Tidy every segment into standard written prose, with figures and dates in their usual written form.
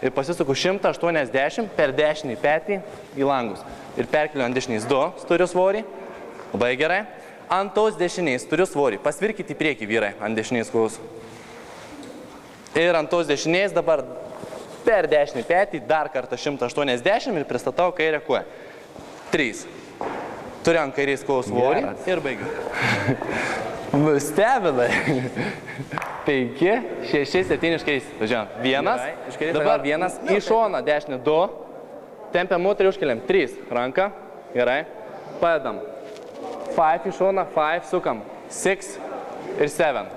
Ir pasisuku 180 per dešinį petį į langus. Ir perkeliu ant dešinės 2 turiu svorį. Labai gerai. Ant tos dešinės turiu svorį. Pasvirkit į priekį, vyrai, ant dešinės kojos. Ir ant tos dešinės dabar per dešinį petį dar kartą 180 ir pristatau kairę koją. 3. Turiu ant kairės kojos svorį ir baigiu. Stebinai. 5, 6, 7 iškairys. Važiuojam. 1. Dabar 1 į šoną, dešinį 2. Tempiam moterį, užkeliam 3. Ranką. Gerai. Padedam. 5 į šoną, 5, sukam. 6 ir 7.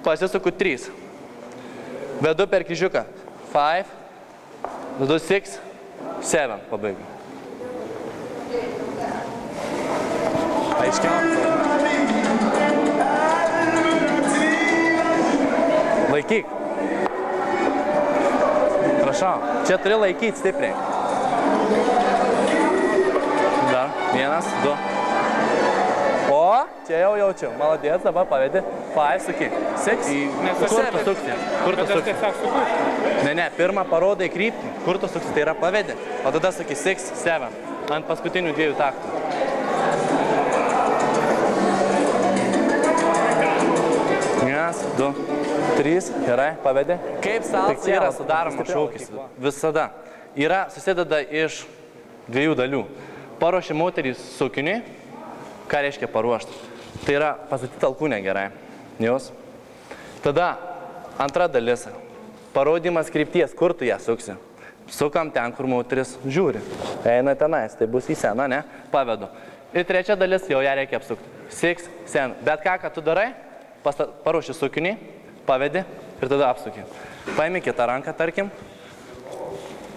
Pasisuku 3. Vedu per kryžiuką. 5. Vedu 6. 7. Pabaigiu. Aiškiau. Laikyk. Prašau. Čia turi laikyti stipriai. Dar. 1, 2. O, čia jau jaučiu. Maladės, dabar pavedi. 5, suki. 6. Kur tu suksi? Kur tu suksi? Ne, pirmą parodai kryptį. Kur tu suksi? Tai yra pavedi. O tada suki 6, 7. Ant paskutinių 2 taktų. Vienas, 2, 3. Gerai, pavedi. Kaip salsa yra sudaromas šaukis? Visada. Yra susideda iš 2 dalių. Paruoši moterį sukiniui. Ką reiškia paruošti? Tai yra pastatyti alkūnę gerai. Jos. Tada antra dalis. Parodymas krypties, kur tu ją suksi. Sukam ten, kur moteris žiūri. Eina tenais, tai bus į seną, ne? Pavedu. Ir trečia dalis, jau ją reikia apsukti. 6, 7. Bet ką tu darai? Paruoši sukinį, pavedi ir tada apsuki. Paimi kitą ranką, tarkim.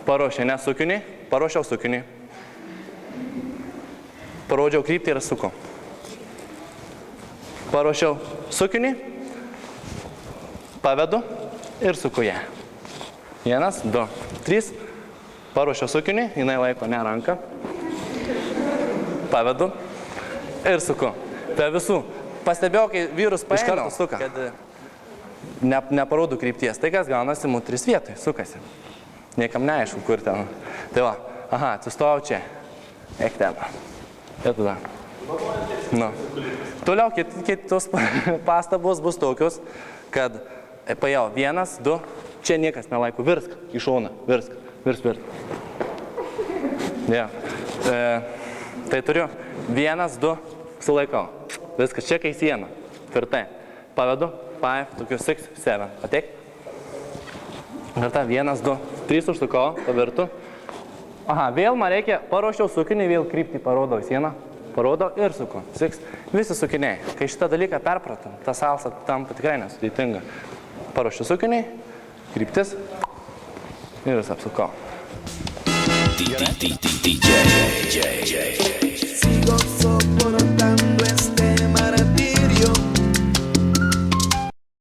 Paruoši ne sukinį, paruošiau sukinį. Parodžiau kryptį ir suku. Paruošiau sukinį, pavedu ir suku ją. 1, 2, 3. Paruošiau sukinį, jinai laiko ne ranką. Pavedu ir suku. Tai visų. Pastebėjau, kai vyrus paėmiau, kad neparodų krypties. Tai kas gaunasi, moteris vietoj, sukasi. Niekam neaišku, kur ten. Tai va, aha, atsistojau čia. Eik ten. Ir tada. Nu. Toliau kitos pastabos bus tokios, kad paėjau 1, 2, čia niekas nelaiko, virsk į šoną, virsk. Ja. Tai turiu 1, 2, sulaikau. Viskas, čia kai siena, tvirtai. Pavedu, 5, tokiu 6, 7. Ateik. Kartą 1, 2, 3 užsukau, pavirtu. Aha, vėl man reikia, paruošiau sukinį, vėl kryptį parodau į sieną. Parodau ir suku. 6. Visi sukiniai. Kai šitą dalyką perpratom, ta salsa tampa tikrai nesudėtinga. Paruošiu sukinį, kryptis ir vis apsukau. Sigo soportando